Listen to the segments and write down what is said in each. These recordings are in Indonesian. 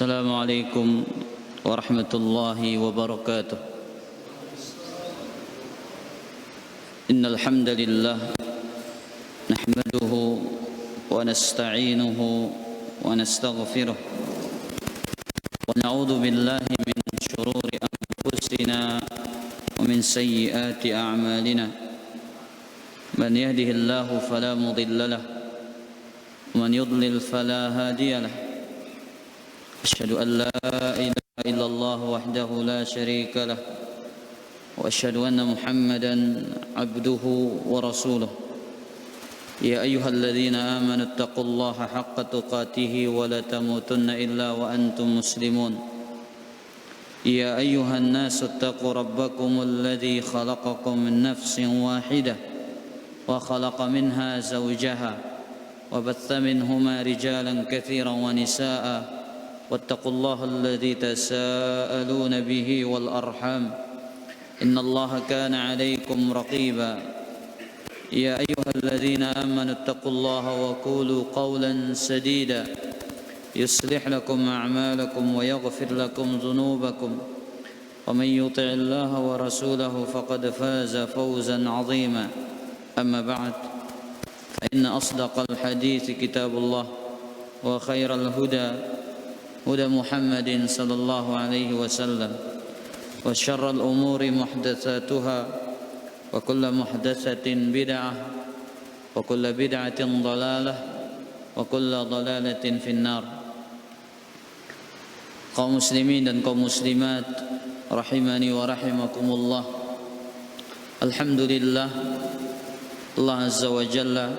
السلام عليكم ورحمة الله وبركاته. إن الحمد لله نحمده ونستعينه ونستغفره ونعوذ بالله من شرور أنفسنا ومن سيئات أعمالنا. من يهده الله فلا مضل له ومن يضلل فلا هادي له. أشهد أن لا إله إلا الله وحده لا شريك له وأشهد أن محمدا عبده ورسوله. يا أيها الذين آمنوا اتقوا الله حق تقاته ولا تموتن إلا وأنتم مسلمون. يا أيها الناس اتقوا ربكم الذي خلقكم من نفس واحدة وخلق منها زوجها وبث منهما رجالا كثيرا ونساء واتقوا الله الذي تساءلون به والأرحام إن الله كان عليكم رقيبا. يا أيها الذين آمنوا اتقوا الله وقولوا قولا سديدا يصلح لكم أعمالكم ويغفر لكم ذنوبكم ومن يطع الله ورسوله فقد فاز فوزا عظيما. أما بعد فإن أصدق الحديث كتاب الله وخير الهدى هدى محمد صلى الله عليه وسلم وشر الأمور محدثاتها وكل محدثة بدعة وكل بدعة ضلالة وكل ضلالة في النار. Kaum muslimin dan kaum muslimat rahimani wa rahimakumullah. Alhamdulillah, Allah Azza wa Jalla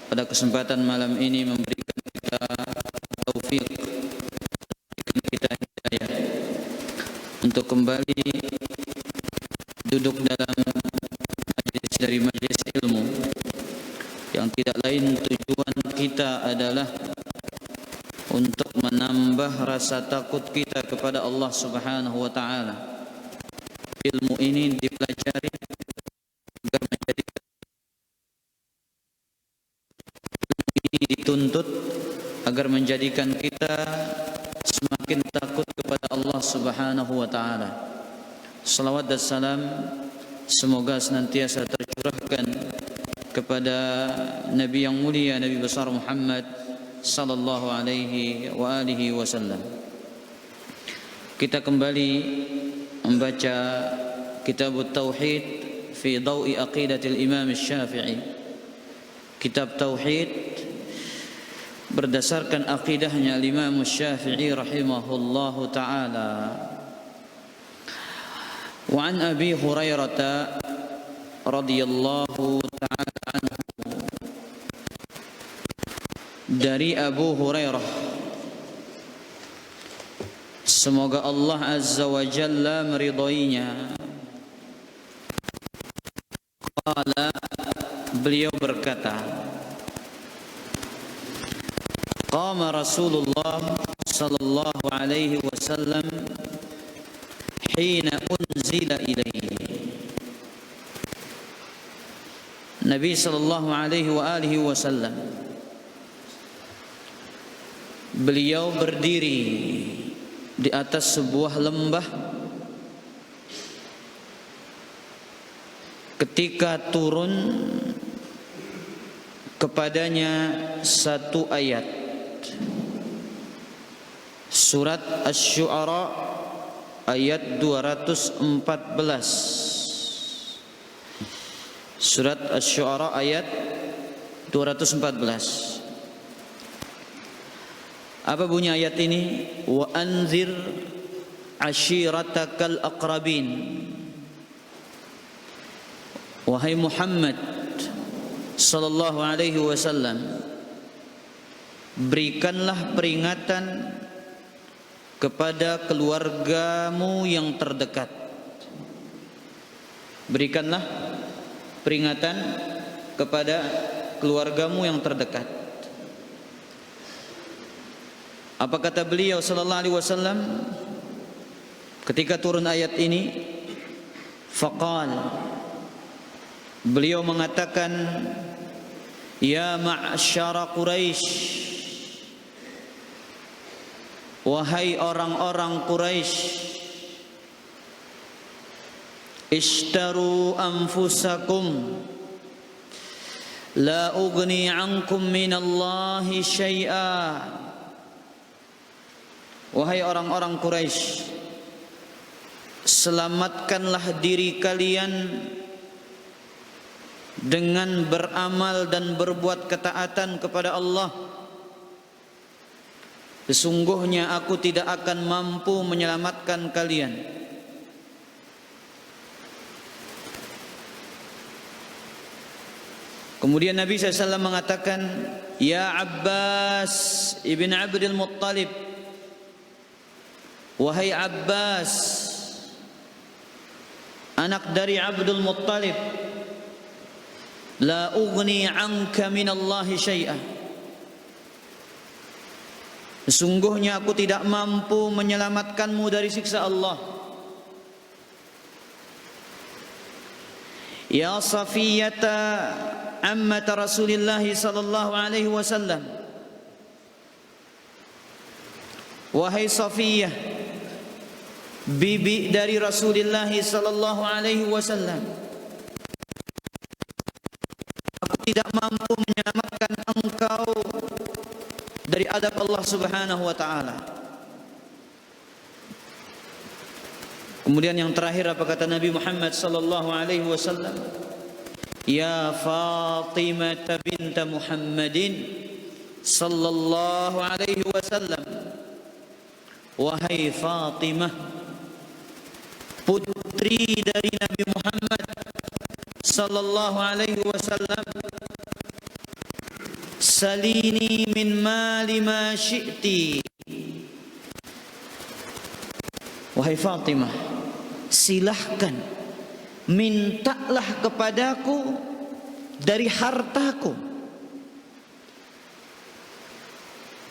pada kesempatan malam ini memberikan kita taufik, kita hidayah untuk kembali duduk dalam majlis dari majlis ilmu yang tidak lain tujuan kita adalah untuk menambah rasa takut kita kepada Allah Subhanahu wa taala. Ilmu ini dipelajari agar menjadi, dituntut agar menjadikan kita semakin takut kepada Allah Subhanahu wa taala. Salawat dan salam semoga senantiasa tercurahkan kepada Nabi yang mulia, Nabi besar Muhammad sallallahu alaihi wa alihi wasallam. Kita kembali membaca Kitab Tauhid fi Dawi Aqidatil Imam Syafi'i. Kitab Tauhid berdasarkan akidahnya Imam Syafi'i rahimahullahu taala. Wa an Abi Hurairah radhiyallahu taala anhu, dari Abu Hurairah, semoga Allah Azza wa Jalla meridainya, qala, beliau berkata, qama Rasulullah sallallahu alaihi wasallam hina unzila ilaihi. Nabi sallallahu alaihi wa alihi wasallam beliau berdiri di atas sebuah lembah ketika turun kepadanya satu ayat, surat Asy-Syu'ara ayat 214. Surat Asy-Syu'ara ayat 214. Apa bunyi ayat ini? Wa anzir ashiratakal aqrabin. Wahai Muhammad sallallahu alaihi wasallam, berikanlah peringatan kepada keluargamu yang terdekat. Berikanlah peringatan kepada keluargamu yang terdekat. Apa kata beliau sallallahu alaihi wasallam ketika turun ayat ini? Faqal, beliau mengatakan, ya ma'syara Quraisy, Wahai orang-orang Quraisy, ishtaru anfusakum la ughni ankum minallahi syai'a. Wahai orang-orang Quraisy, selamatkanlah diri kalian dengan beramal dan berbuat ketaatan kepada Allah. Sesungguhnya aku tidak akan mampu menyelamatkan kalian. Kemudian Nabi SAW mengatakan, Ya Abbas ibn Abdul Muttalib, wahai Abbas, anak dari Abdul Muttalib, la ughni anka minallahi syai'a. Sesungguhnya aku tidak mampu menyelamatkanmu dari siksa Allah. Ya Safiyata ammat Rasulillah sallallahu alaihi wasallam, wahai Safiyah, bibi dari Rasulullah sallallahu alaihi wasallam, aku tidak mampu menyelamatkan engkau dari adab Allah Subhanahu wa taala. Kemudian yang terakhir apa kata Nabi Muhammad sallallahu alaihi wasallam? Ya Fatimah bint Muhammadin sallallahu alaihi wasallam, wahai Fatimah, putri dari Nabi Muhammad sallallahu alaihi wasallam, salini min mali ma syi'ti. Wahai Fatimah, silahkan mintalah kepadaku dari hartaku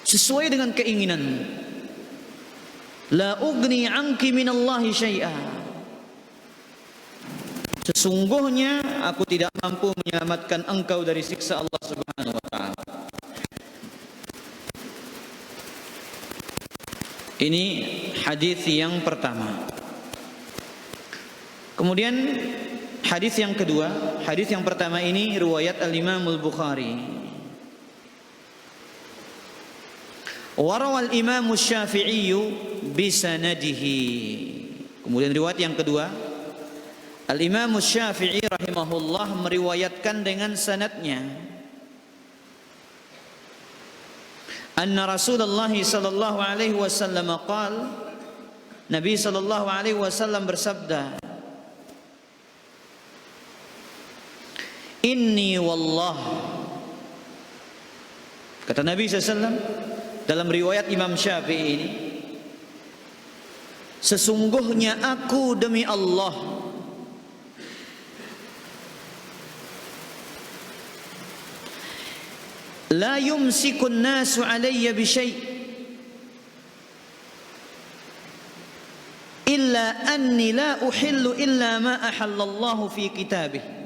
sesuai dengan keinginanmu. La ughni anki minallahi syai'a. Sesungguhnya aku tidak mampu menyelamatkan engkau dari siksa Allah Subhanahu wa taala. Ini hadis yang pertama. Kemudian hadis yang kedua, hadis yang pertama ini riwayat Al-Imam Al-Bukhari. Warawal Imam Syafi'i bisanadihi. Kemudian riwayat yang kedua, Al-Imam Syafi'i rahimahullah meriwayatkan dengan sanadnya. Anna Rasulullah sallallahu alaihi wasallam qala, Nabi sallallahu alaihi wasallam bersabda, Inni wallah, kata Nabi SAW dalam riwayat Imam Syafi'i ini, sesungguhnya aku demi Allah, la yumsikun nasu alayya bisyai' illa anni la uhillu illa ma ahallallahu fi kitabih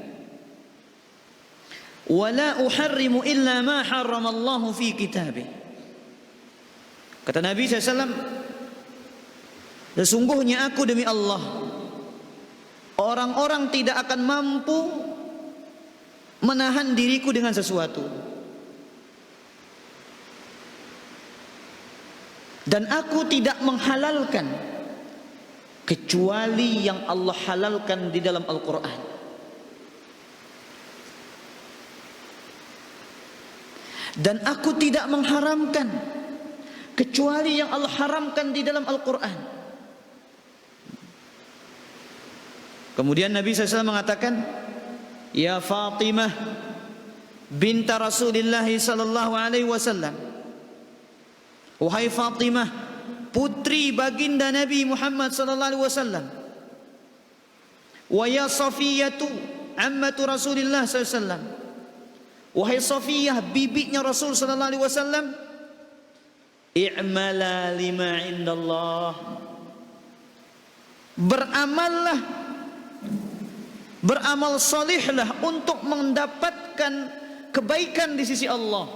wa la uharrimu illa ma harramallahu fi kitabih. Kata Nabi SAW, sesungguhnya aku demi Allah, orang-orang tidak akan mampu menahan diriku dengan sesuatu, dan aku tidak menghalalkan kecuali yang Allah halalkan di dalam Al-Quran. Dan aku tidak mengharamkan kecuali yang Allah haramkan di dalam Al-Quran. Kemudian Nabi SAW mengatakan, Ya Fatimah binta Rasulullah sallallahu alaihi wasallam, wahai Fatimah, putri baginda Nabi Muhammad sallallahu alaihi wasallam, wa ya Safiyatu ammatu Rasulillah sallallahu alaihi wasallam, wahai Safiyah, bibinya Rasul sallallahu alaihi wasallam, i'mala lima indallah, beramallah, beramal salihlah untuk mendapatkan kebaikan di sisi Allah.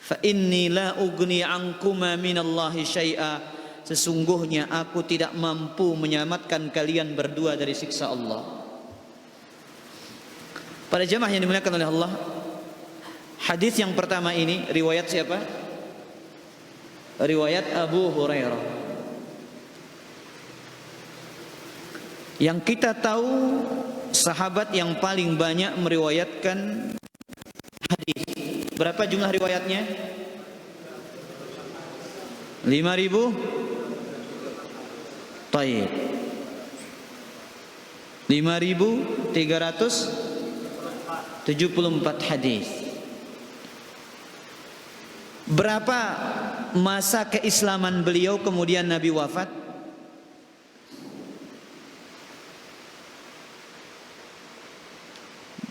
fa inni la ugni ankuma minallahi syai'a, sesungguhnya aku tidak mampu menyelamatkan kalian berdua dari siksa Allah. Para jemaah yang dimuliakan oleh Allah, hadis yang pertama ini riwayat siapa? Riwayat Abu Hurairah. Yang kita tahu sahabat yang paling banyak meriwayatkan hadis. Berapa jumlah riwayatnya? 5.000. Taib. 5.374 hadis. Berapa masa keislaman beliau kemudian Nabi wafat?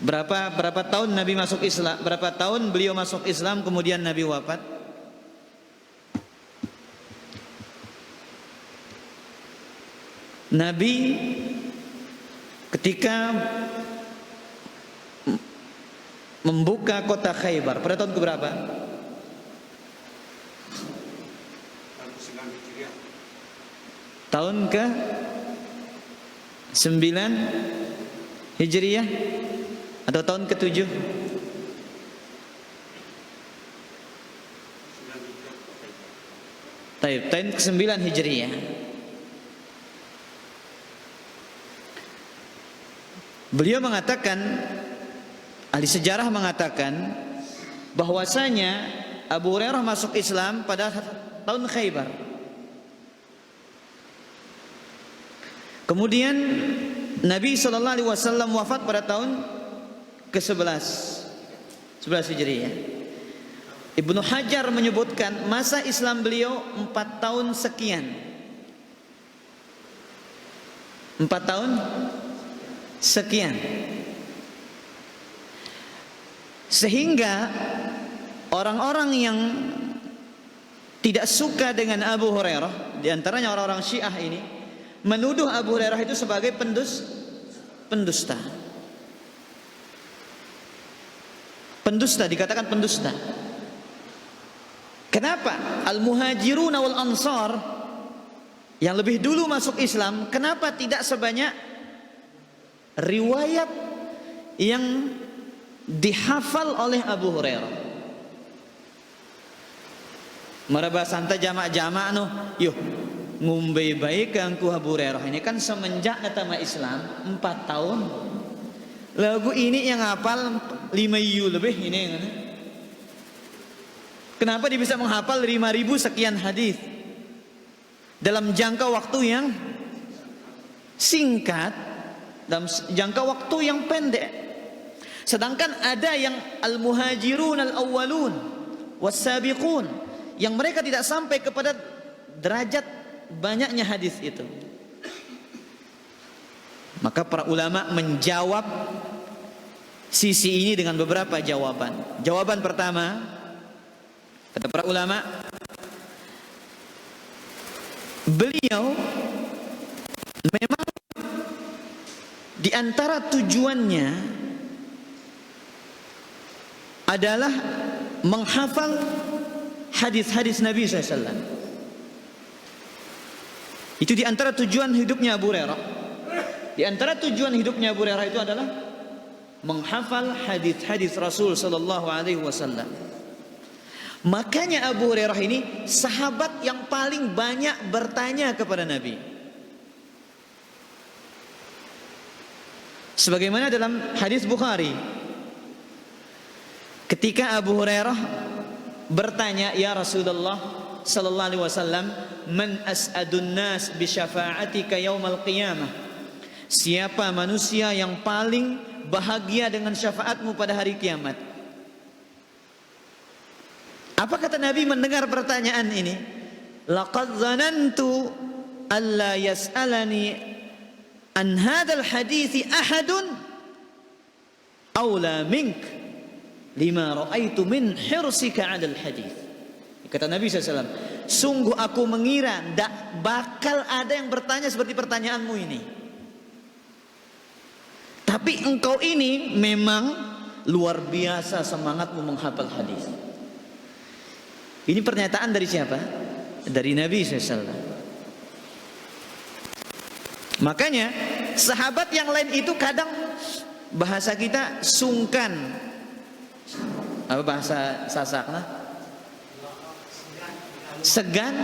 Berapa tahun Nabi masuk Islam? Berapa tahun beliau masuk Islam kemudian Nabi wafat? Nabi ketika membuka kota Khaybar pada tahun keberapa? Tahun ke 9 Hijriah atau tahun ke-7? Tahun ke-9 Hijriah. Beliau mengatakan, ahli sejarah mengatakan bahwasanya Abu Hurairah masuk Islam pada tahun Khaybar. Kemudian Nabi SAW wafat pada tahun ke-11 Hijriah. Ibnu Hajar menyebutkan masa Islam beliau 4 tahun sekian. 4 tahun sekian. Sehingga orang-orang yang tidak suka dengan Abu Hurairah, di antaranya orang-orang Syiah ini, menuduh Abu Hurairah itu sebagai pendusta. Pendusta, dikatakan pendusta. Kenapa? Al-Muhajirun wal Ansar yang lebih dulu masuk Islam, kenapa tidak sebanyak riwayat yang dihafal oleh Abu Hurairah? Maraba santa jamak-jamak no, yuk ngumbe baik angku Abu Hurairah ini kan semenjak datang Islam 4 tahun. Lagu ini yang hafal 5 yu lebih ini. Kenapa dia bisa menghafal 5.000 sekian hadis dalam jangka waktu yang singkat, dalam jangka waktu yang pendek? Sedangkan ada yang al-muhajirun al-awwalun was-sabiqun yang mereka tidak sampai kepada derajat banyaknya hadis itu. Maka para ulama menjawab sisi ini dengan beberapa jawaban. Jawaban pertama, kata para ulama, beliau memang di antara tujuannya adalah menghafal hadis-hadis Nabi SAW. Itu di antara tujuan hidupnya Abu Hurairah. Di antara tujuan hidupnya Abu Hurairah itu adalah menghafal hadis-hadis Rasul sallallahu alaihi wasallam. Makanya Abu Hurairah ini sahabat yang paling banyak bertanya kepada Nabi. Sebagaimana dalam hadis Bukhari, ketika Abu Hurairah bertanya, "Ya Rasulullah sallallahu alaihi wasallam, man as'adun nas bi syafa'atika yaumal qiyamah?" Siapa manusia yang paling bahagia dengan syafaatmu pada hari kiamat? Apa kata Nabi mendengar pertanyaan ini? Laqad zanantu alla yas'alani an hadzal hadithi ahadun aula mink lima ra'aitu min hirsika 'alal hadits. Kata Nabi SAW, sungguh aku mengira tidak bakal ada yang bertanya seperti pertanyaanmu ini. Tapi engkau ini memang luar biasa semangatmu menghafal hadis. Ini pernyataan dari siapa? Dari Nabi SAW. Makanya sahabat yang lain itu kadang bahasa kita sungkan. Apa bahasa Sasakna? Segan.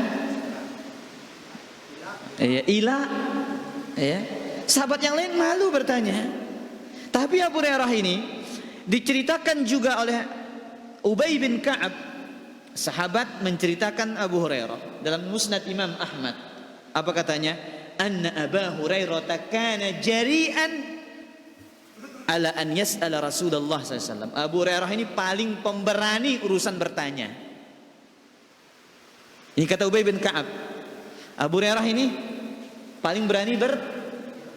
Ya, ila. Ya. Sahabat yang lain malu bertanya. Tapi Abu Hurairah ini diceritakan juga oleh Ubay bin Ka'ab, sahabat menceritakan Abu Hurairah dalam Musnad Imam Ahmad. Apa katanya? Anna Abu Hurairah kana jari'an ala an yas'ala Rasulullah SAW. Abu Hurairah ini paling pemberani urusan bertanya. Ini kata Ubay bin Ka'ab. Abu Hurairah ini paling berani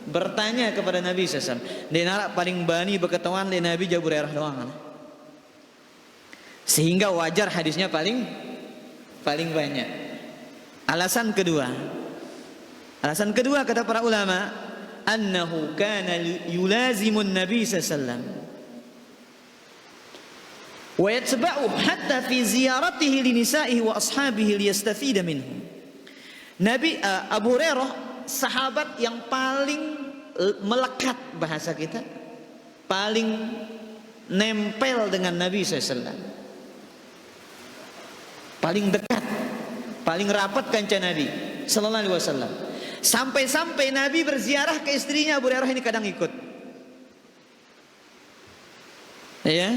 bertanya kepada Nabi SAW. Dia nak paling berani berketawan oleh Nabi Abu Hurairah doang. Sehingga wajar hadisnya paling banyak. Alasan kedua kata para ulama, annahu kana yulazimun Nabi SAW wa yatba'u hatta fi ziyaratihi li nisa'ihi wa ashabihi liyastafida minhum. Nabi Abu Hurairah sahabat yang paling melekat, bahasa kita paling nempel dengan Nabi SAW, paling dekat, paling rapat kanca Nabi Sallallahu Alaihi Wasallam. Sampai-sampai Nabi berziarah ke istrinya, Abu Hurairah ini kadang ikut. Ya,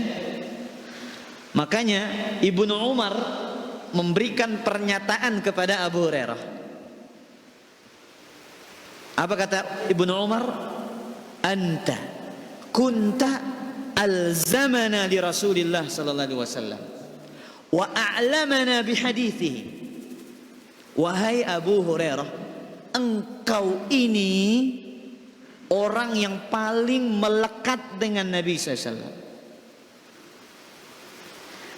makanya Ibnu Umar memberikan pernyataan kepada Abu Hurairah. Apa kata Ibnu Umar? Anta kunta alzamana li Rasulillah sallallahu alaihi wasallam wa a'lamana bi hadithihi. Wahai Abu Hurairah, engkau ini orang yang paling melekat dengan Nabi SAW.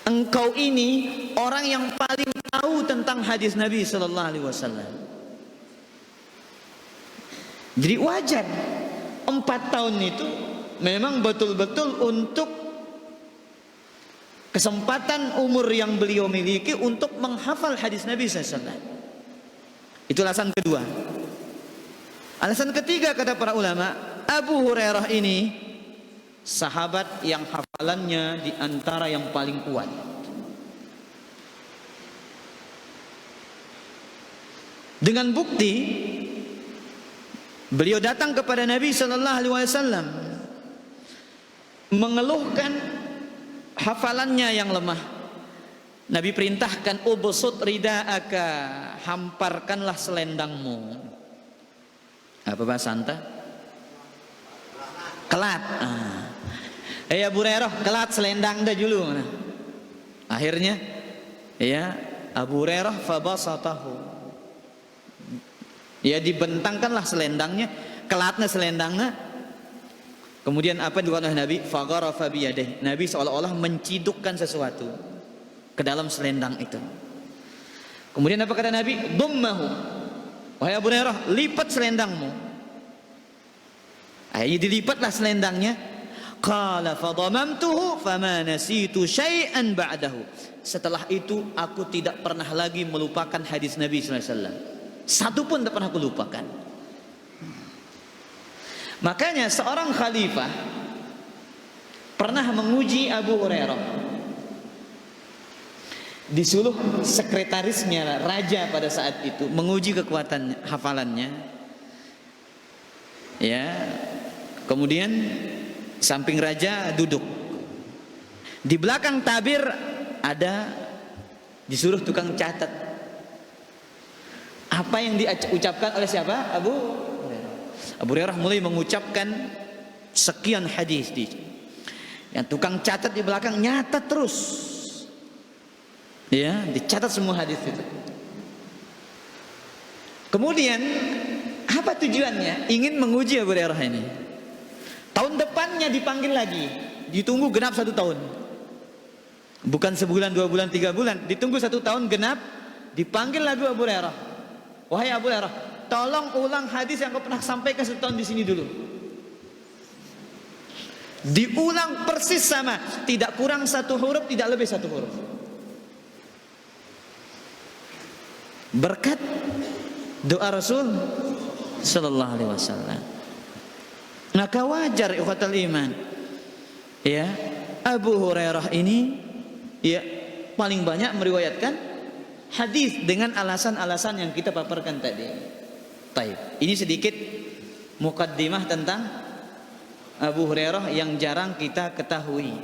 Engkau ini orang yang paling tahu tentang hadis Nabi sallallahu alaihi wasallam. Jadi wajar 4 tahun itu memang betul-betul untuk kesempatan umur yang beliau miliki untuk menghafal hadis Nabi SAW. Itu alasan kedua. Alasan ketiga kata para ulama, Abu Hurairah ini sahabat yang hafalannya di antara yang paling kuat. Dengan bukti beliau datang kepada Nabi sallallahu alaihi wasallam mengeluhkan hafalannya yang lemah. Nabi perintahkan ubsut rida'aka, hamparkanlah selendangmu. Apa bahasa anta? Kelat. Abu Hurairah kelat selendang dah dulu. Akhirnya ya Abu Hurairah fabasatahu. Ya dibentangkanlah selendangnya, kelatnya selendangnya. Kemudian apa yang dilakukan oleh Nabi? Fagharafa biyadihi. Nabi seolah-olah mencidukkan sesuatu ke dalam selendang itu. Kemudian apa kata Nabi? Dummahu. Wahai Abu Hurairah, lipat selendangmu. Ayo dilipatlah selendangnya. Qala fadamamtuhu fama nasitu syai'an ba'dahu. Setelah itu aku tidak pernah lagi melupakan hadis Nabi sallallahu alaihi wasallam. Satu pun tidak pernah aku lupakan. Makanya seorang khalifah pernah menguji Abu Hurairah. Disuruh sekretarisnya raja pada saat itu menguji kekuatan hafalannya. Ya. Kemudian samping raja duduk. Di belakang tabir ada disuruh tukang catat. Apa yang diucapkan oleh siapa? Abu Hurairah mulai mengucapkan sekian hadis. Yang tukang catat di belakang nyatat terus. Ya, dicatat semua hadis itu. Kemudian apa tujuannya? Ingin menguji Abu Hurairah ini. Tahun depannya dipanggil lagi, ditunggu genap 1 tahun. Bukan sebulan, 2 bulan, 3 bulan, ditunggu 1 tahun genap, dipanggil lagi Abu Hurairah. Wahai Abu Hurairah, tolong ulang hadis yang kau pernah sampaikan 1 tahun di sini dulu. Diulang persis sama, tidak kurang 1 huruf, tidak lebih 1 huruf. berkat doa Rasul sallallahu alaihi wasallam. Maka wajar ikhwatal iman, ya, Abu Hurairah ini ya paling banyak meriwayatkan hadis dengan alasan-alasan yang kita paparkan tadi. Taib. Ini sedikit mukaddimah tentang Abu Hurairah yang jarang kita ketahui.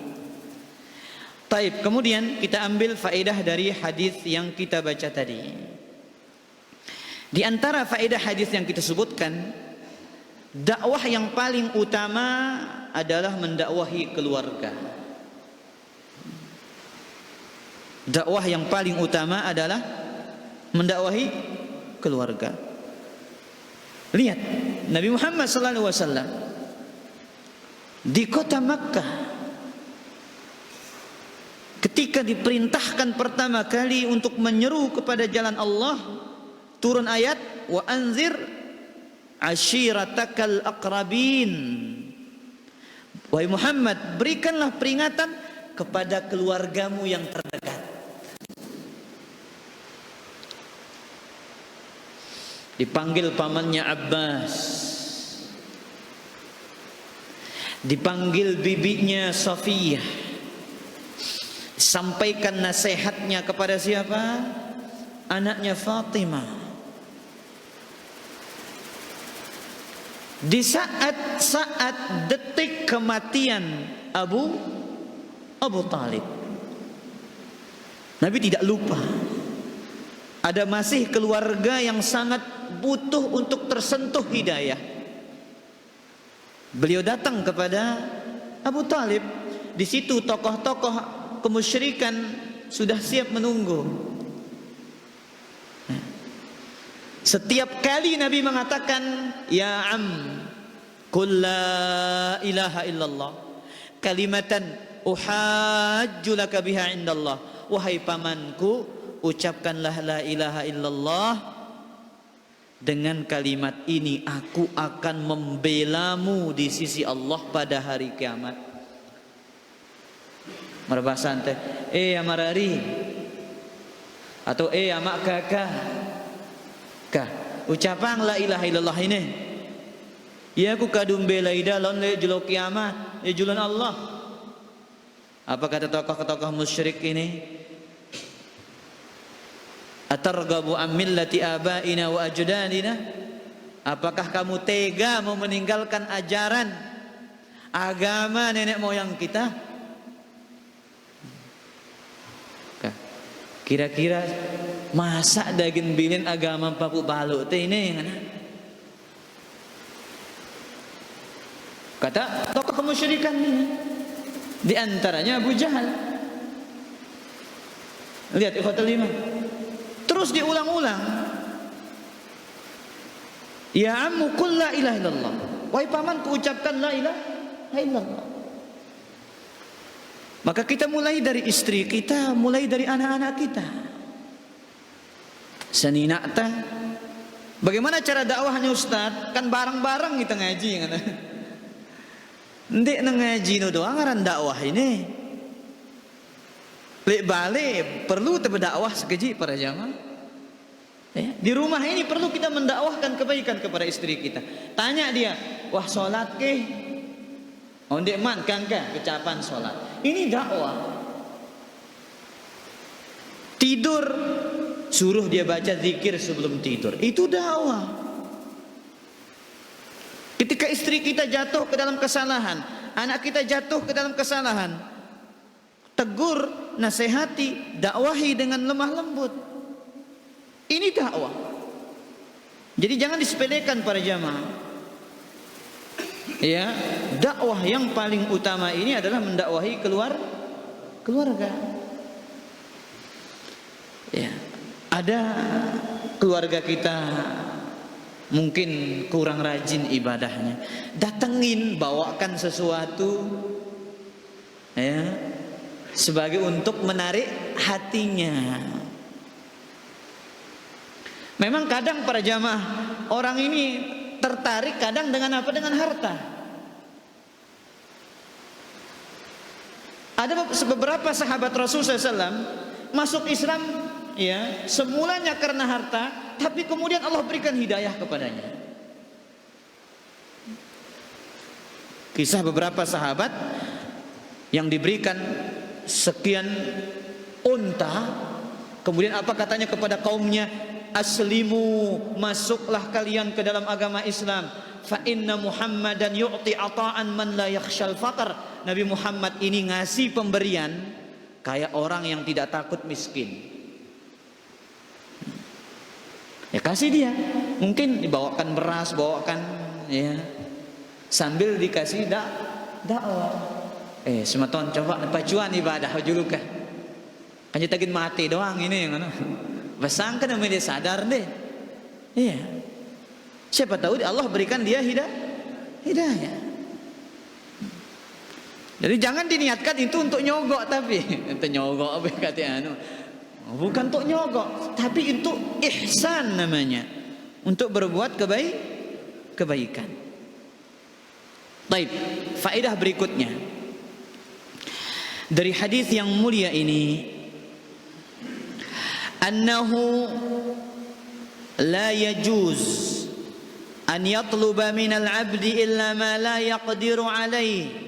Taib. Kemudian kita ambil faedah dari hadis yang kita baca tadi. Di antara faedah hadis yang kita sebutkan, dakwah yang paling utama adalah mendakwahi keluarga. Dakwah yang paling utama adalah mendakwahi keluarga. Lihat Nabi Muhammad sallallahu alaihi wasallam di kota Makkah ketika diperintahkan pertama kali untuk menyeru kepada jalan Allah, turun ayat wa anzir ashiratakal aqrabin. Wahai Muhammad, berikanlah peringatan kepada keluargamu yang terdekat. Dipanggil pamannya Abbas, dipanggil bibinya Safiyah, sampaikan nasihatnya kepada siapa? Anaknya Fatimah. Di saat detik kematian Abu Talib, Nabi tidak lupa ada masih keluarga yang sangat butuh untuk tersentuh hidayah. Beliau datang kepada Abu Talib. Di situ tokoh-tokoh kemusyrikan sudah siap menunggu. Setiap kali Nabi mengatakan ya am qul la ilaha illallah kalimatan uhajju laka biha indallah, wahai pamanku, ucapkanlah la ilaha illallah, dengan kalimat ini aku akan membelamu di sisi Allah pada hari kiamat. Marbasan teh amarari atau amak kakak kah ucapan la ilaha illallah ini ya aku kadung belai dalon le julo kiamat julan Allah. Apa kata tokoh-tokoh musyrik ini? Atargabu am millati abaina wa ajdadina? Apakah kamu tega mau meninggalkan ajaran agama nenek moyang kita? Kira-kira masa daging bilin agama papu balu teh ini ngana? Kata tokoh kemusyrikan ini, di antaranya Abu Jahal. Lihat ikhwatul iman. Terus diulang-ulang. Ya ammu qul la ilaha illallah. Wahai pamanku, ucapkan la ilaha illallah. Maka kita mulai dari istri kita, mulai dari anak-anak kita. Seninakta. Bagaimana cara dakwahnya Ustaz? Kan bareng-bareng kita ngaji kan. Ndek ngaji no doang ngaran dakwah ini. Lek balik perlu berdakwah sekeji para jamaah. Ya, di rumah ini perlu kita mendakwahkan kebaikan kepada istri kita. Tanya dia, wah sholat ke? Ondek man kan kecapan sholat. Ini dakwah. Tidur, suruh dia baca zikir sebelum tidur. Itu dakwah. Ketika istri kita jatuh ke dalam kesalahan, anak kita jatuh ke dalam kesalahan, tegur, nasihati, dakwahi dengan lemah lembut. Ini dakwah. Jadi jangan disepelekan para jamaah. Ya, dakwah yang paling utama ini adalah mendakwahi keluarga. Ya, ada keluarga kita mungkin kurang rajin ibadahnya. Datengin, bawakan sesuatu, ya, sebagai untuk menarik hatinya. Memang kadang para jamaah orang ini tertarik kadang dengan apa? Dengan harta. Ada beberapa sahabat Rasul SAW masuk Islam ya, semulanya karena harta, tapi kemudian Allah berikan hidayah kepadanya. Kisah beberapa sahabat yang diberikan sekian unta, kemudian apa katanya kepada kaumnya? Aslimu, masuklah kalian ke dalam agama Islam. Fa inna Muhammadan yu'ti ata'an man la yakhshal faqr. Nabi Muhammad ini ngasih pemberian kayak orang yang tidak takut miskin. Ya kasih dia. Mungkin dibawakan beras, bawakan ya. Sambil dikasih dakwah. Sematon coba pacuan ibadah juga kah? Kan tagin mati doang ini yang mana? Basangkan namanya dia sadar deh. Iya. Siapa tahu Allah berikan dia hidayah. Jadi jangan diniatkan itu untuk nyogok, tapi itu nyogok apa katanya bukan untuk nyogok, tapi itu ihsan namanya, untuk berbuat kebaikan. Baik, faedah berikutnya dari hadis yang mulia ini, annahu la yajuz an yatluba minal abdi illa ma la yaqdiru alaih.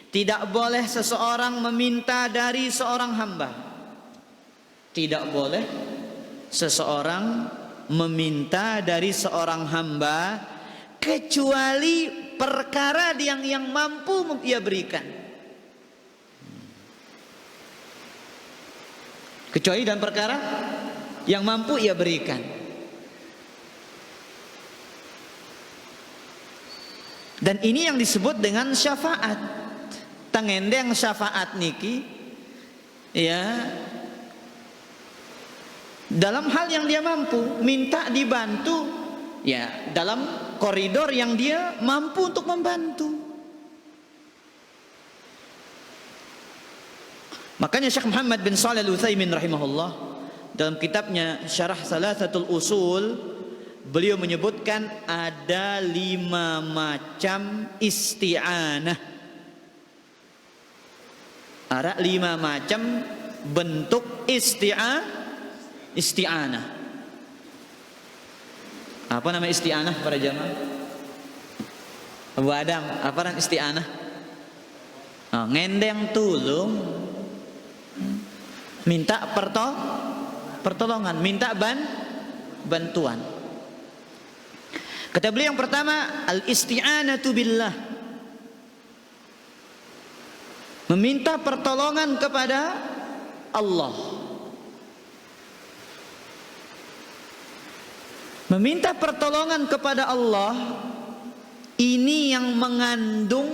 Tidak boleh seseorang meminta dari seorang hamba. Tidak boleh seseorang meminta dari seorang hamba kecuali perkara yang mampu ia berikan. Kecuali dalam perkara yang mampu ia berikan. Dan ini yang disebut dengan syafaat. Tengendeng syafaat niki, ya, dalam hal yang dia mampu, minta dibantu, ya, dalam koridor yang dia mampu untuk membantu. Makanya Syekh Muhammad bin Shalih Al-Utsaimin rahimahullah dalam kitabnya Syarah Salasatul Usul, beliau menyebutkan ada 5 macam isti'anah. Ada 5 macam bentuk isti'anah. Apa nama isti'anah para jamaah? Abu Adam, apa nama isti'anah? Ngendeng tulung, minta pertolongan, minta bantuan. Kata beliau yang pertama, al-isti'anatu billah, meminta pertolongan kepada Allah. Meminta pertolongan kepada Allah ini yang mengandung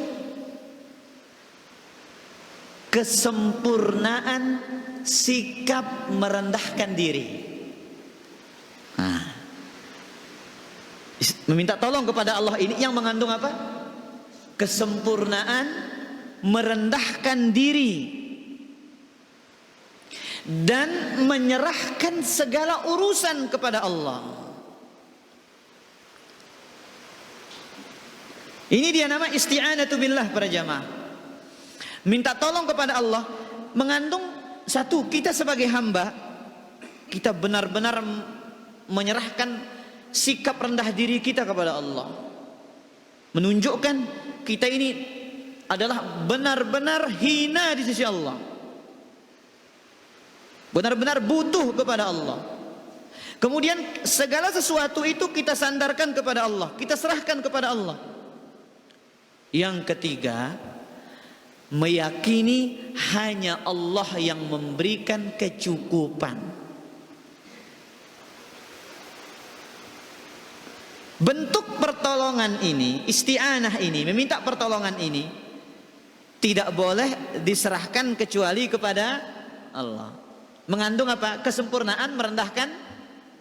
kesempurnaan sikap merendahkan diri. Meminta tolong kepada Allah ini yang mengandung apa? Kesempurnaan merendahkan diri dan menyerahkan segala urusan kepada Allah. Ini dia nama isti'anatu billah para jamaah. Minta tolong kepada Allah mengandung satu, kita sebagai hamba, kita benar-benar menyerahkan sikap rendah diri kita kepada Allah, menunjukkan kita ini adalah benar-benar hina di sisi Allah, benar-benar butuh kepada Allah. Kemudian segala sesuatu itu kita sandarkan kepada Allah, kita serahkan kepada Allah. Yang ketiga, meyakini hanya Allah yang memberikan kecukupan. Bentuk pertolongan ini, isti'anah ini, meminta pertolongan ini tidak boleh diserahkan kecuali kepada Allah. Mengandung apa? Kesempurnaan merendahkan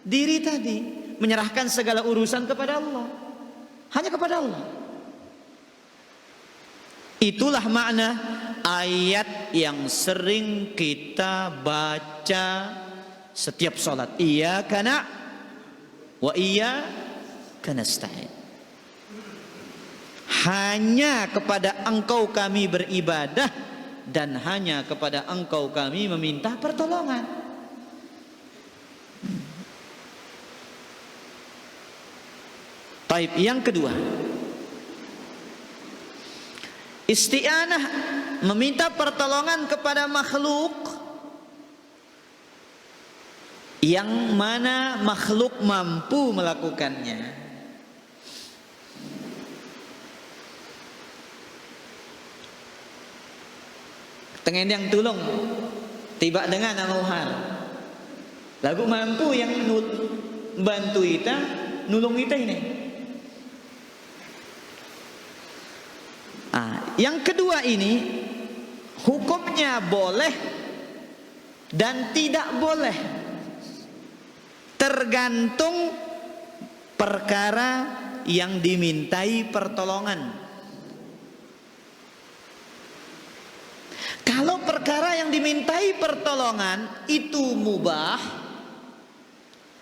diri tadi, menyerahkan segala urusan kepada Allah, hanya kepada Allah. Itulah makna ayat yang sering kita baca setiap sholat. Iyyaka na'budu wa iyyaka nasta'in. Hanya kepada Engkau kami beribadah dan hanya kepada Engkau kami meminta pertolongan. Baik, yang kedua, isti'anah, meminta pertolongan kepada makhluk yang mana makhluk mampu melakukannya. Tengen yang tulung tiba dengan anu hal lagu mampu yang bantu kita nulung kita ini. Yang kedua ini hukumnya boleh dan tidak boleh, tergantung perkara yang dimintai pertolongan. Kalau perkara yang dimintai pertolongan itu mubah,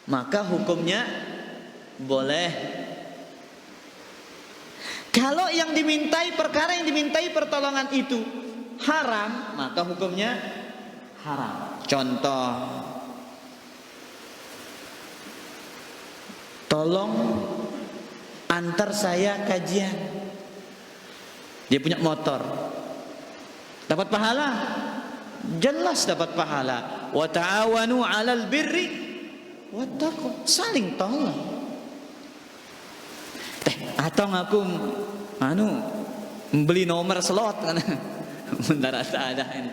maka hukumnya boleh. Kalau yang dimintai, perkara yang dimintai pertolongan itu haram, maka hukumnya haram. Contoh, tolong antar saya kajian. Dia punya motor, dapat pahala? Jelas dapat pahala. Wa ta'awanu 'alal birri wat taqwa, saling tolong. Atau aku beli nomor slot kan. Bentar ada ini.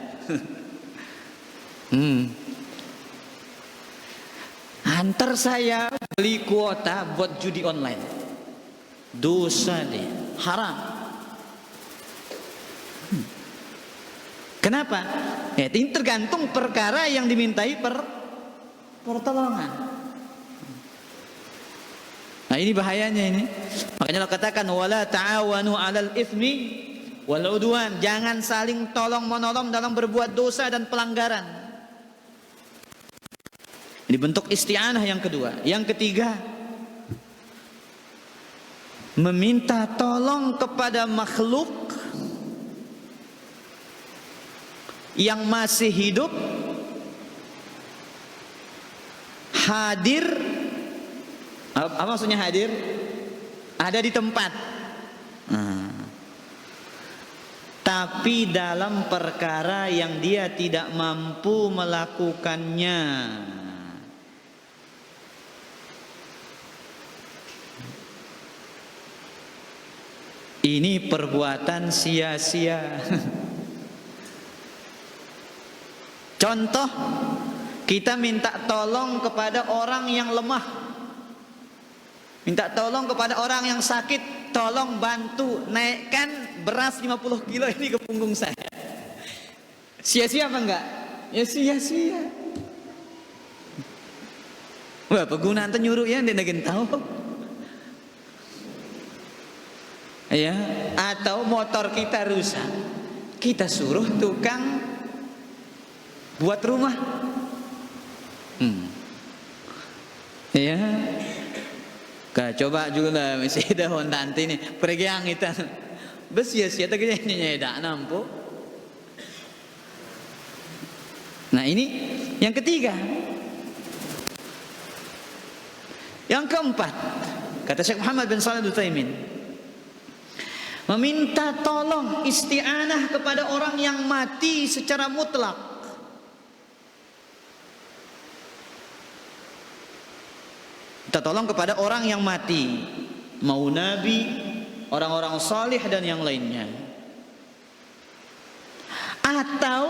Antar saya beli kuota buat judi online. Dosa deh, haram. Kenapa? Ini tergantung perkara yang dimintai pertolongan. Nah, ini bahayanya ini. Makanya Allah katakan wala ta'awanu 'alal itsmi wal 'udwan, jangan saling tolong menolong dalam berbuat dosa dan pelanggaran. Ini bentuk isti'anah yang kedua. Yang ketiga, meminta tolong kepada makhluk yang masih hidup, hadir. Apa maksudnya hadir? Ada di tempat. Tapi dalam perkara yang dia tidak mampu melakukannya. Ini perbuatan sia-sia. Contoh, kita minta tolong kepada orang yang lemah. Minta tolong kepada orang yang sakit, tolong bantu naikkan beras 50 kilo ini ke punggung saya. Sia-sia apa enggak? Ya sia-sia. Wah, penggunaan itu nyuruh ya, dia nagin tahu. Ya, atau motor kita rusak, kita suruh tukang buat rumah. Ya. Coba juga lah masih dah hontanti ni pergi yang kita bes sia-sia tak kena nyedak nampu. Nah, ini yang ketiga. Yang keempat, kata Syekh Muhammad bin Shalih Al-Utsaimin, meminta tolong isti'anah kepada orang yang mati secara mutlak. Kita tolong kepada orang yang mati, mau nabi, orang-orang salih dan yang lainnya. Atau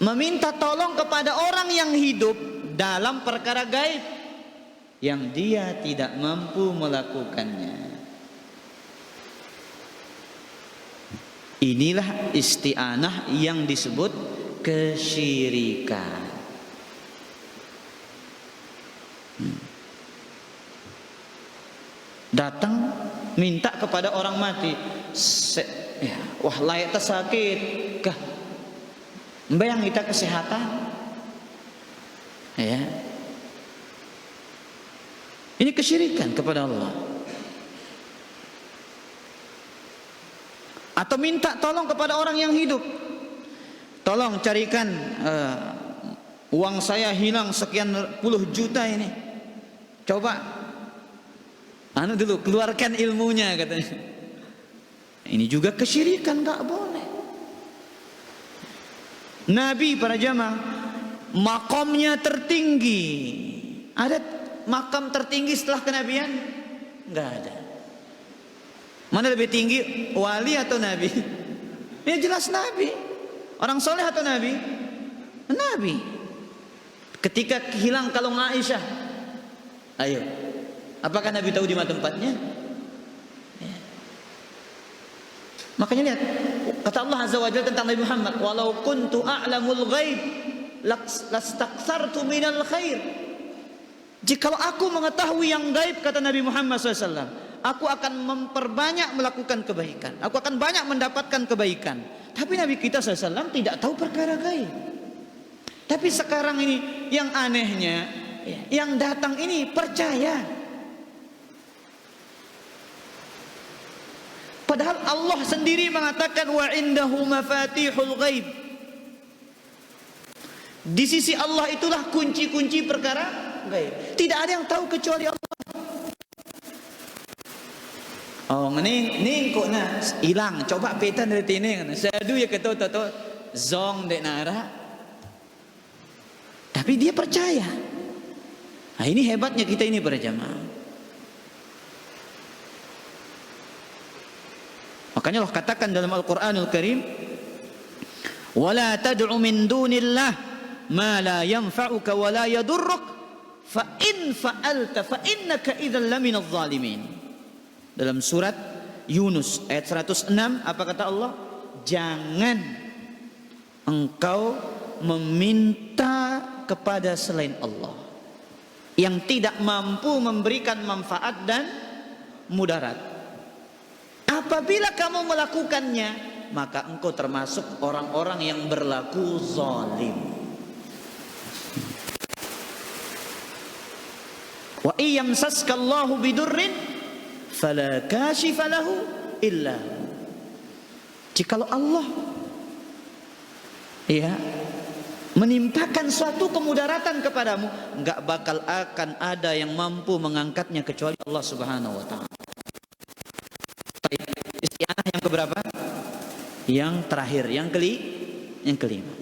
meminta tolong kepada orang yang hidup dalam perkara gaib yang dia tidak mampu melakukannya. Inilah isti'anah yang disebut kesyirikan. Datang minta kepada orang mati, wah layak tersakit kah, membayang kita kesehatan, ya. Ini kesyirikan kepada Allah. Atau minta tolong kepada orang yang hidup, tolong carikan uang saya hilang sekian puluh juta ini, coba Anu dulu, keluarkan ilmunya katanya. Ini juga kesyirikan, nggak boleh. Nabi para jamaah makamnya tertinggi. Ada makam tertinggi setelah kenabian? Nggak ada. Mana lebih tinggi, wali atau nabi? Ya jelas nabi. Orang soleh atau nabi? Nabi. Ketika hilang kalung Aisyah, ayo, apakah Nabi tahu di mana tempatnya? Ya. Makanya lihat, kata Allah Azza wa Jalla tentang Nabi Muhammad, walau kuntu a'lamul ghaib lastakthartu minal khair. Jikalau aku mengetahui yang gaib, kata Nabi Muhammad SAW, aku akan memperbanyak melakukan kebaikan, aku akan banyak mendapatkan kebaikan. Tapi Nabi kita SAW tidak tahu perkara gaib. Tapi sekarang ini yang anehnya, yang datang ini percaya. Padahal Allah sendiri mengatakan wa indahu mafatihul ghaib. Di sisi Allah itulah kunci-kunci perkara gaib. Tidak ada yang tahu kecuali Allah. Oh, ning kok na hilang. Coba peta dari tini kan. Sadu ya keto zong dek nara. Tapi dia percaya. Nah, ini hebatnya kita ini para jamaah. Makanya Allah katakan dalam Al-Qur'anul Karim, "Wala tad'u min dunillah ma la yanfa'uka wa la yadurruk, fa in fa'alta fa innaka idzal laminadh dhalimin." Dalam surat Yunus ayat 106, apa kata Allah? Jangan engkau meminta kepada selain Allah yang tidak mampu memberikan manfaat dan mudarat. Apabila kamu melakukannya, maka engkau termasuk orang-orang yang berlaku zalim. Wa iyamsaskallahu bidurrin fala kashifa lahu illa. Jikalau Allah menimpakan suatu kemudaratan kepadamu, enggak bakal akan ada yang mampu mengangkatnya kecuali Allah Subhanahu wa taala. Isti'anah yang keberapa? Yang terakhir, yang kelima.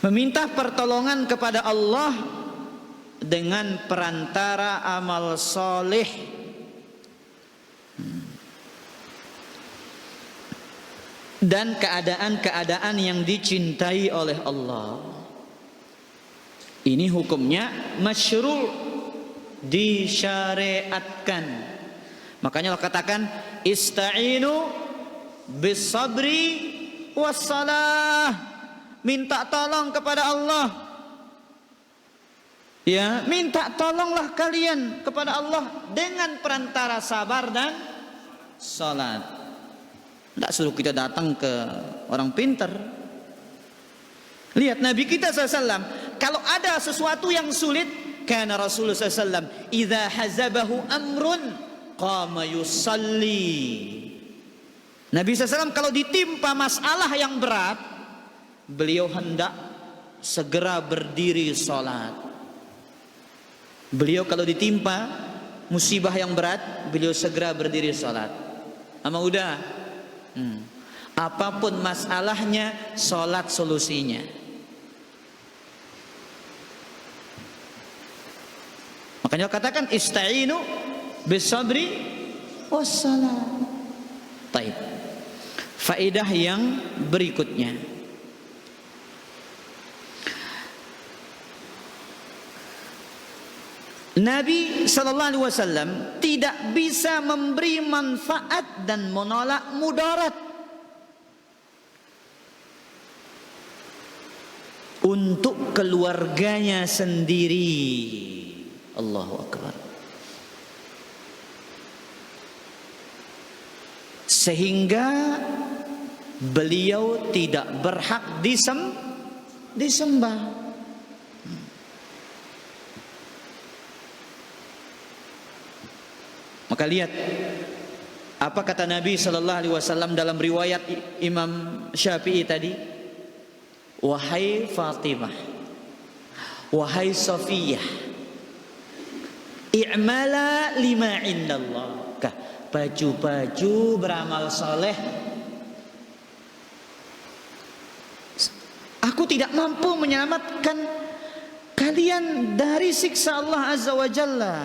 Meminta pertolongan kepada Allah dengan perantara amal soleh. Dan keadaan-keadaan yang dicintai oleh Allah. Ini hukumnya masyru', disyariatkan. Makanya Allah katakan ista'inu bisabri wassalah. Minta tolong kepada Allah. Ya, minta tolonglah kalian kepada Allah dengan perantara sabar dan salat. Tidak suruh kita datang ke orang pintar. Lihat Nabi kita SAW, kalau ada sesuatu yang sulit, karena Rasulullah SAW idza hazabahu amrun qama yusalli. Nabi SAW kalau ditimpa masalah yang berat, beliau hendak segera berdiri sholat. Beliau kalau ditimpa musibah yang berat, beliau segera berdiri sholat. Ama udah. Apapun masalahnya, sholat solusinya. Makanya katakan ista'inu bisabri wassalam. Baik. Faedah yang berikutnya, Nabi sallallahu alaihi wasallam tidak bisa memberi manfaat dan menolak mudarat untuk keluarganya sendiri. Allahu akbar. Sehingga beliau tidak berhak disembah. Maka lihat apa kata Nabi sallallahu alaihi wasallam dalam riwayat Imam Syafi'i tadi, wahai Fatimah, wahai Safiyah, I'mala lima indallah. Baju-baju beramal soleh. Aku tidak mampu menyelamatkan kalian dari siksa Allah Azza wa Jalla.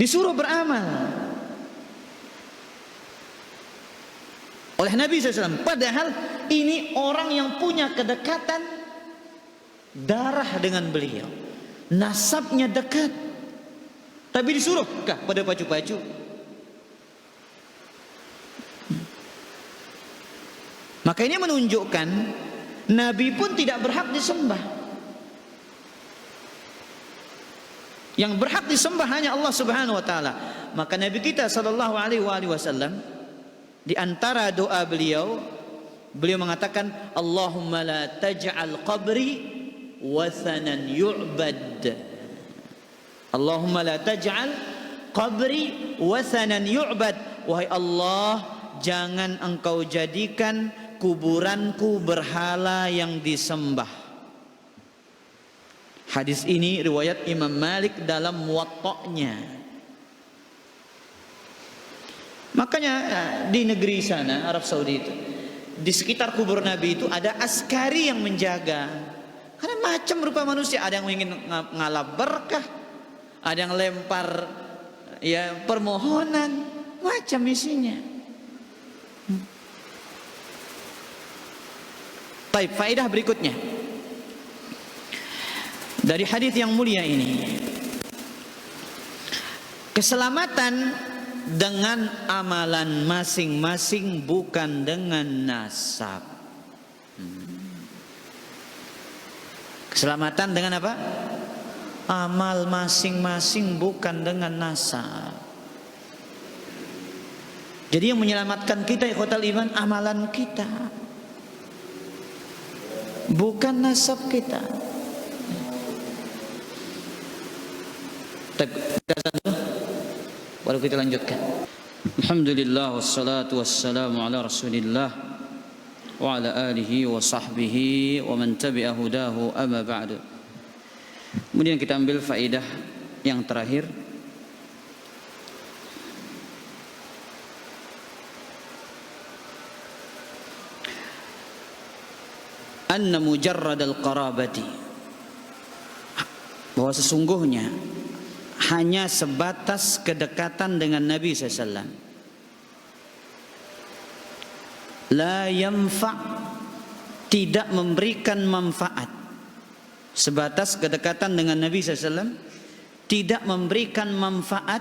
Disuruh beramal oleh Nabi SAW. Padahal ini orang yang punya kedekatan darah dengan beliau, nasabnya dekat, tapi disuruh pada baju-baju. Maka ini menunjukkan Nabi pun tidak berhak disembah. Yang berhak disembah hanya Allah Subhanahu wa taala. Maka Nabi kita sallallahu alaihi wasallam, di antara doa beliau mengatakan, Allahumma la taj'al qabri wathanan yu'bad. Allahumma la taj'al qabri wathanan yu'bad. Wahai Allah, jangan engkau jadikan kuburanku berhala yang disembah. Hadis ini riwayat Imam Malik dalam Muwatta'nya. Makanya di negeri sana, Arab Saudi itu, di sekitar kubur Nabi itu ada askari yang menjaga. Karena macam rupa manusia, ada yang ingin ngalap berkah, ada yang lempar ya permohonan, macam isinya. Baik, faedah berikutnya dari hadis yang mulia ini, keselamatan dengan amalan masing-masing, bukan dengan nasab. Keselamatan dengan apa? Amal masing-masing, bukan dengan nasab. Jadi yang menyelamatkan kita ikhwatal iman, amalan kita, bukan nasab kita. Baru kita lanjutkan. Alhamdulillah wassalatu wassalamu ala Rasulillah wa ala alihi wa sahbihi wa man tabi'a hudahu, amma ba'du. Kemudian kita ambil faedah yang terakhir. Anna mujarrad al-qarabati, bahwa sesungguhnya hanya sebatas kedekatan dengan Nabi SAW, la yanfa', tidak memberikan manfaat. Sebatas kedekatan dengan Nabi SAW tidak memberikan manfaat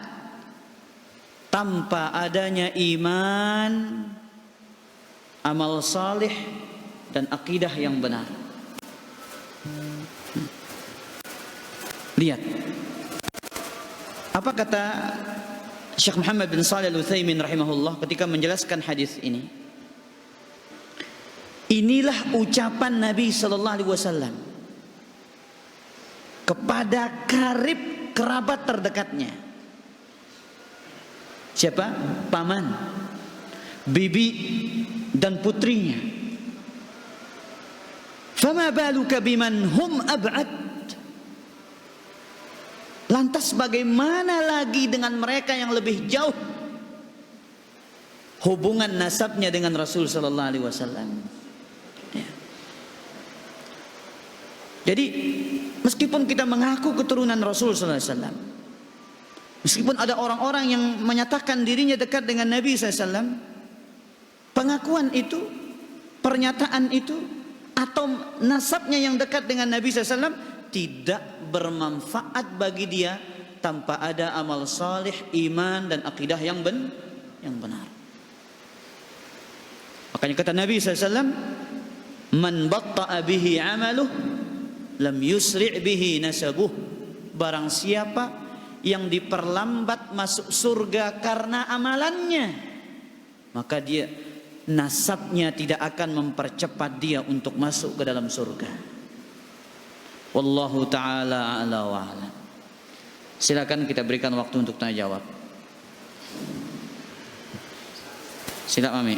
tanpa adanya iman, amal salih, dan akidah yang benar. Lihat apa kata Syekh Muhammad bin Shalih Al-Utsaimin rahimahullah ketika menjelaskan hadis ini. Inilah ucapan Nabi sallallahu alaihi wasallam kepada karib, kerabat terdekatnya. Siapa? Paman, bibi, dan putrinya. Fama baluka biman hum ab'ad. Lantas bagaimana lagi dengan mereka yang lebih jauh hubungan nasabnya dengan Rasul sallallahu alaihi wasallam. Ya. Jadi meskipun kita mengaku keturunan Rasul sallallahu alaihi wasallam, meskipun ada orang-orang yang menyatakan dirinya dekat dengan Nabi sallallahu alaihi wasallam, pengakuan itu, pernyataan itu, atau nasabnya yang dekat dengan Nabi sallallahu alaihi wasallam tidak bermanfaat bagi dia tanpa ada amal salih, iman, dan akidah yang benar. Makanya kata Nabi SAW, man batta'a bihi amaluh lam yusri' bihi nasabuh. Barang siapa yang diperlambat masuk surga karena amalannya, maka dia, nasabnya tidak akan mempercepat dia untuk masuk ke dalam surga. Wallahu ta'ala a'la wa a'lam. Silakan kita berikan waktu untuk tanya jawab. Silakan Mami.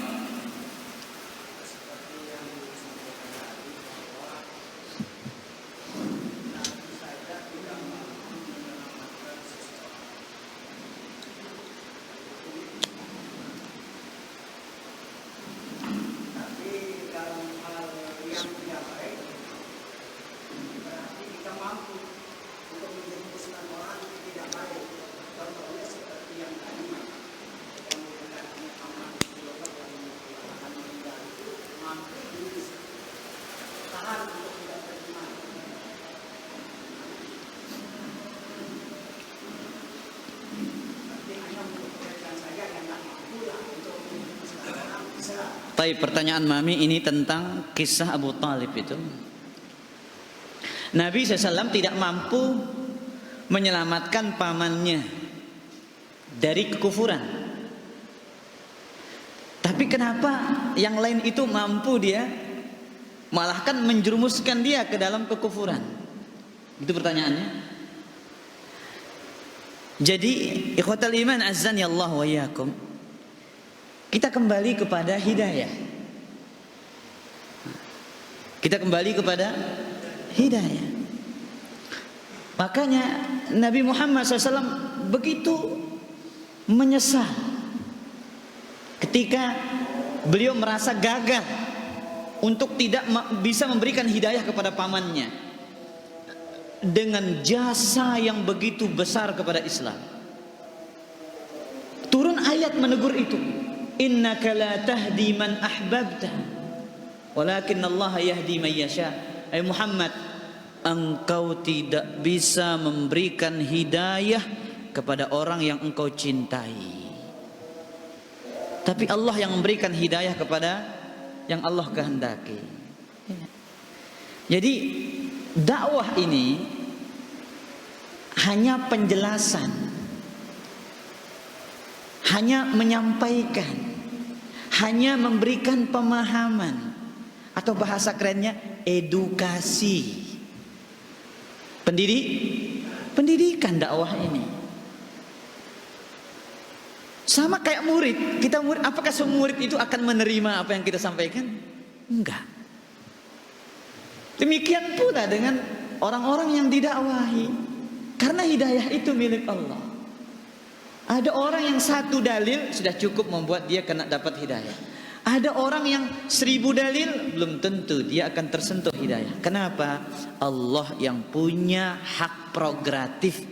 Baik, pertanyaan Mami ini tentang kisah Abu Talib itu. Nabi SAW tidak mampu menyelamatkan pamannya dari kekufuran. Tapi kenapa yang lain itu mampu dia, malahkan menjerumuskan dia ke dalam kekufuran? Itu pertanyaannya. Jadi, ikhwatal iman azzani Allah wa iyyakum, kita kembali kepada hidayah. Kita kembali kepada hidayah. Makanya Nabi Muhammad SAW begitu menyesal ketika beliau merasa gagal untuk tidak bisa memberikan hidayah kepada pamannya dengan jasa yang begitu besar kepada Islam. Turun ayat menegur itu. Innaka la tahdi man ahbabta walakin Allah yahdi man yasha. Hai Muhammad, engkau tidak bisa memberikan hidayah kepada orang yang engkau cintai, tapi Allah yang memberikan hidayah kepada yang Allah kehendaki. Jadi dakwah ini hanya penjelasan, hanya menyampaikan, hanya memberikan pemahaman, atau bahasa kerennya edukasi. Pendidikan dakwah ini. Sama kayak murid. Kita murid, apakah semua murid itu akan menerima apa yang kita sampaikan? Enggak. Demikian pula dengan orang-orang yang didakwahi. Karena hidayah itu milik Allah. Ada orang yang satu dalil sudah cukup membuat dia kena dapat hidayah. Ada orang yang 1000 dalil belum tentu dia akan tersentuh hidayah. Kenapa? Allah yang punya hak prerogatif.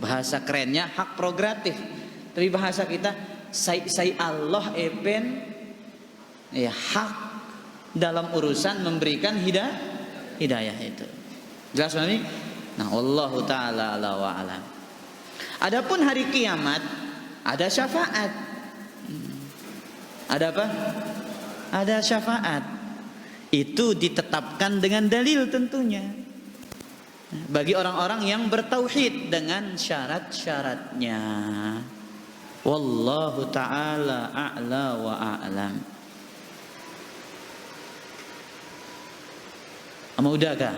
Bahasa kerennya hak prerogatif. Tapi bahasa kita say Allah epen ya, hak dalam urusan memberikan hidayah itu. Jelas Mami? Nah, wallahu taala ala wa alam. Adapun hari kiamat ada syafaat. Ada apa? Ada syafaat. Itu ditetapkan dengan dalil tentunya. Bagi orang-orang yang bertauhid dengan syarat-syaratnya. Wallahu ta'ala a'la wa a'lam. Ama udah kah?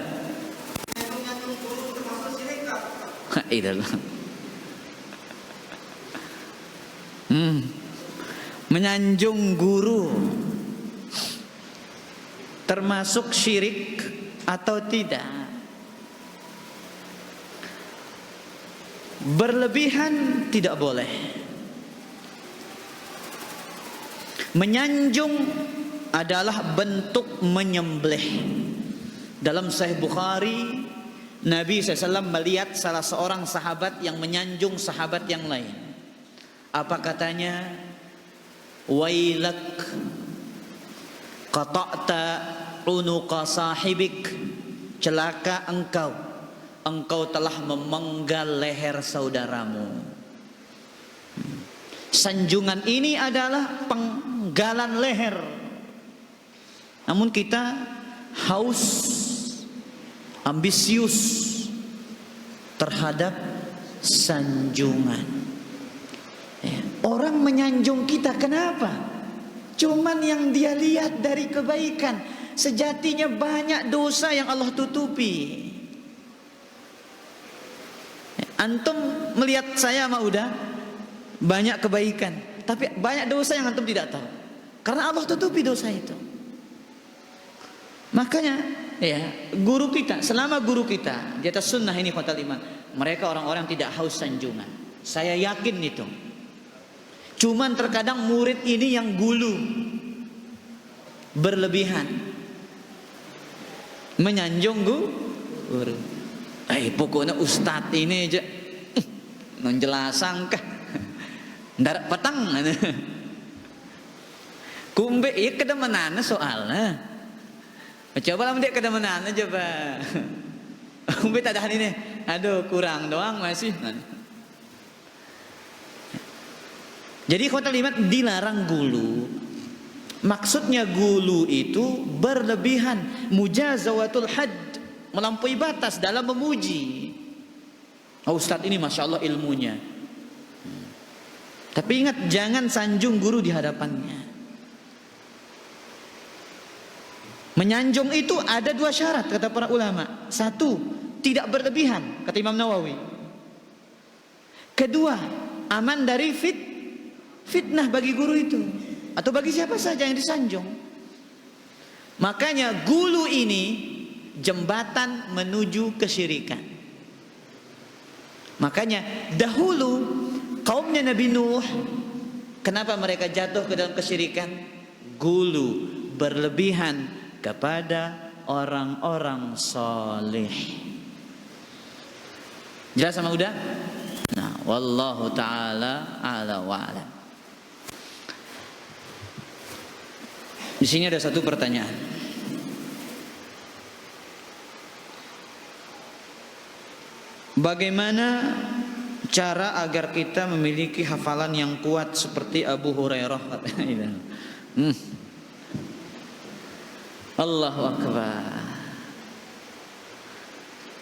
Iyalah. Menyanjung guru termasuk syirik atau tidak? Berlebihan tidak boleh. Menyanjung adalah bentuk menyembelih. Dalam Sahih Bukhari, Nabi SAW melihat salah seorang sahabat yang menyanjung sahabat yang lain. Apa katanya? Wailak qata'ta unuqa sahibik, celaka engkau telah memenggal leher saudaramu. Sanjungan ini adalah penggalan leher. Namun kita haus, ambisius terhadap sanjungan. Orang menyanjung kita kenapa? Cuman yang dia lihat dari kebaikan. Sejatinya banyak dosa yang Allah tutupi. Antum melihat saya sama udah banyak kebaikan, tapi banyak dosa yang antum tidak tahu. Karena Allah tutupi dosa itu. Makanya ya, guru kita, selama guru kita di atas sunnah ini khotal iman, mereka orang-orang yang tidak haus sanjungan. Saya yakin itu. Cuman terkadang murid ini yang gulu, berlebihan, menyanjung guru. Pokoknya ustadz ini aja menjelaskan kah ndak petang. Kumbe iya kedemenan soalnya. Coba lah dia kedemenan coba. Kumbe tak ada ini. Aduh kurang doang masih. Jadi khotal iman dilarang gulu Maksudnya gulu itu berlebihan, mujazawatul hadd, melampaui batas dalam memuji. Oh, Ustadz ini Masya Allah ilmunya. Tapi ingat, jangan sanjung guru di hadapannya. Menyanjung itu ada dua syarat kata para ulama. Satu, tidak berlebihan kata Imam Nawawi. Kedua, aman dari fitnah bagi guru itu atau bagi siapa saja yang disanjung. Makanya gulu ini jembatan menuju kesyirikan. Makanya dahulu kaumnya Nabi Nuh, kenapa mereka jatuh ke dalam kesyirikan? Gulu, berlebihan kepada orang-orang soleh. Jelas sama udah? Nah, wallahu taala ala wa alam. Di sini ada satu pertanyaan. Bagaimana cara agar kita memiliki hafalan yang kuat seperti Abu Hurairah? Allahu Akbar.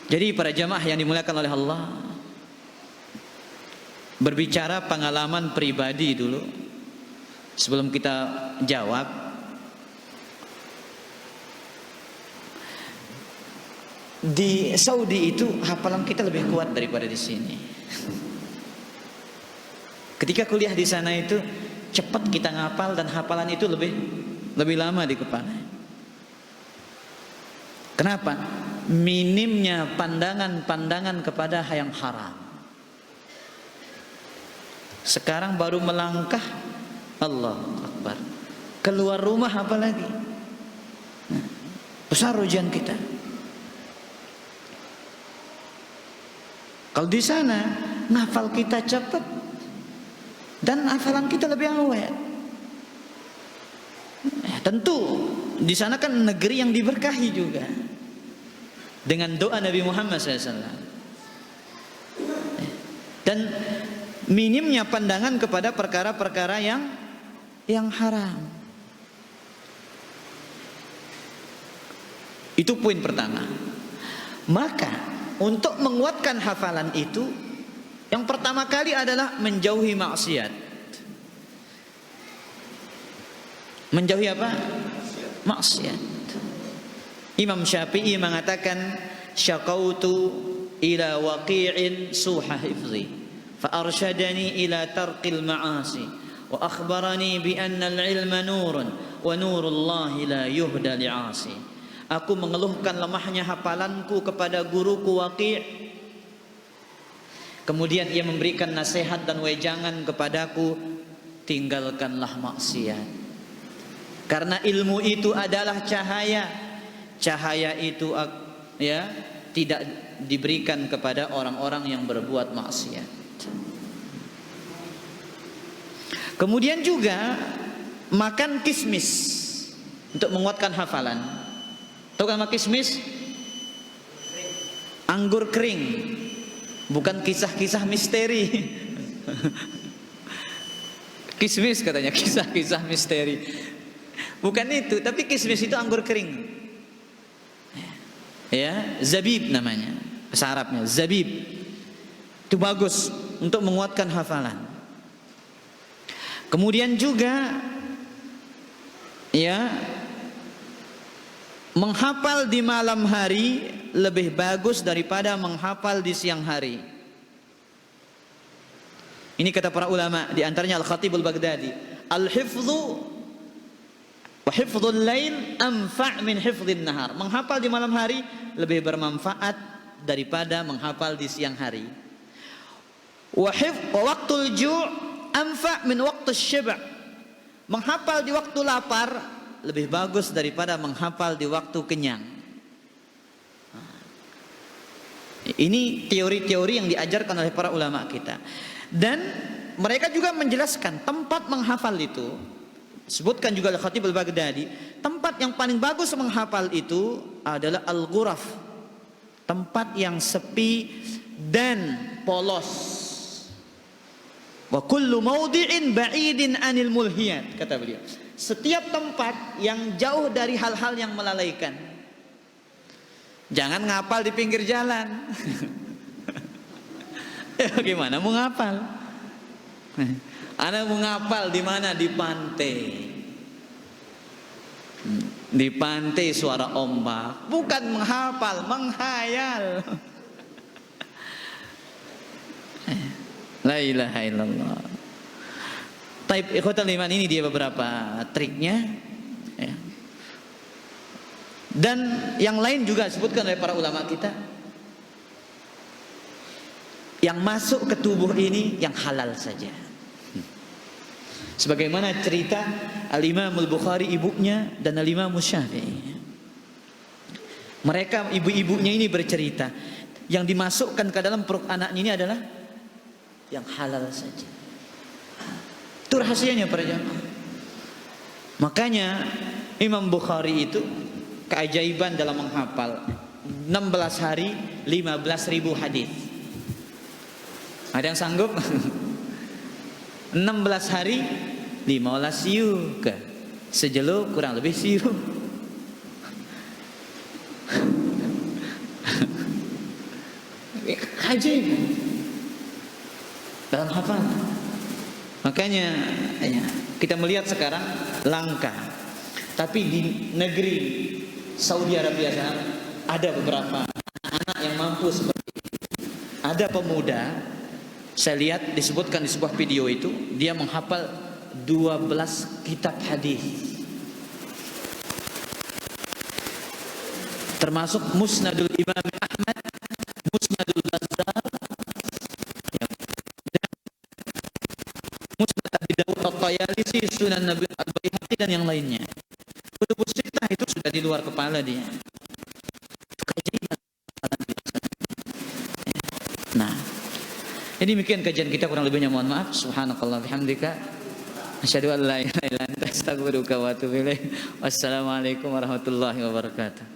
Jadi para jamaah yang dimuliakan oleh Allah, berbicara pengalaman pribadi dulu sebelum kita jawab. Di Saudi itu hafalan kita lebih kuat daripada di sini. Ketika kuliah di sana itu cepat kita ngapal dan hafalan itu lebih lama di kepala. Kenapa? Minimnya pandangan-pandangan kepada yang haram. Sekarang baru melangkah, Allahu Akbar, keluar rumah apa lagi? Besar ujian kita. Kalau di sana ngafal kita cepat dan hafalan kita lebih awet. Tentu di sana kan negeri yang diberkahi juga dengan doa Nabi Muhammad SAW. Dan minimnya pandangan kepada perkara-perkara yang haram. Itu poin pertama. Maka untuk menguatkan hafalan itu, yang pertama kali adalah menjauhi maksiat. Menjauhi apa? Maksiat. Imam Syafi'i mengatakan, syaqautu ila waqi'in suha hifzi fa arsyadani ila tarqil ma'asi wa akhbarani bi anna al-ilma nurun wa nurullahi la yuhda li'asi. Aku mengeluhkan lemahnya hafalanku kepada guruku Waqi'. Kemudian ia memberikan nasihat dan wejangan kepadaku, tinggalkanlah maksiat. Karena ilmu itu adalah cahaya. Cahaya itu ya tidak diberikan kepada orang-orang yang berbuat maksiat. Kemudian juga makan kismis untuk menguatkan hafalan. Tahu kan kismis? Anggur kering. Bukan kisah-kisah misteri. Kismis katanya, kisah-kisah misteri. Bukan itu, tapi kismis itu anggur kering. Ya, zabib namanya. Bahasa Arabnya, zabib. Itu bagus untuk menguatkan hafalan. Kemudian juga ya, menghafal di malam hari lebih bagus daripada menghafal di siang hari. Ini kata para ulama, di antaranya Al-Khatib Al-Baghdadi, al-hifdhu wa hifdhul lail anfa' min hifdhin nahar. Menghafal di malam hari lebih bermanfaat daripada menghafal di siang hari. Wa waqtul ju' anfa' min waqtus syib'. Menghafal di waktu lapar lebih bagus daripada menghafal di waktu kenyang. Ini teori-teori yang diajarkan oleh para ulama kita. Dan mereka juga menjelaskan tempat menghafal itu. Sebutkan juga Al-Khatib Al-Baghdadi, tempat yang paling bagus menghafal itu adalah al-ghuraf. Tempat yang sepi dan polos. Wa kullu mawdi'in ba'idin anil mulhiyat, kata beliau. setiap tempat yang jauh dari hal-hal yang melalaikan. Jangan ngapal di pinggir jalan. Ya, bagaimana mau ngapal? Anda mau ngapal di mana? Di pantai. Di pantai suara ombak. Bukan menghafal, menghayal. La ilaha illallah. Taib ikhwatal iman, ini dia beberapa triknya. Ya. Dan yang lain juga disebutkan oleh para ulama kita. Yang masuk ke tubuh ini yang halal saja. Sebagaimana cerita Al-Imam Al-Bukhari ibunya dan Al-Imam Syafi'i. Mereka ibu-ibunya ini bercerita, yang dimasukkan ke dalam perut anaknya ini adalah yang halal saja. Itu rahasianya para jamaah. Makanya Imam Bukhari itu keajaiban dalam menghafal 16 hari 15.000 hadis. Ada yang sanggup? 16 hari 15 siu ke sejeluk kurang lebih siu. Ajaib dalam hafal. Makanya kita melihat sekarang langka. Tapi di negeri Saudi Arabia sana ada beberapa anak yang mampu seperti itu. Ada pemuda, saya lihat disebutkan di sebuah video itu, dia menghafal 12 kitab hadis. Termasuk Musnadul Imam Ahmad, Musnadul Bazzar, Musnad Abi Dawud At-Tayalisi, Sunan Nabi Al-Baihaqi dan yang lainnya. Kutubus Sittah itu sudah di luar kepala dia. Nah, ini demikian kajian kita, kurang lebihnya mohon maaf. Subhanakallah bihamdika, asyhadu an la ilaha illa anta, astaghfiruka wa atubu ilaik. Wassalamualaikum warahmatullahi wabarakatuh.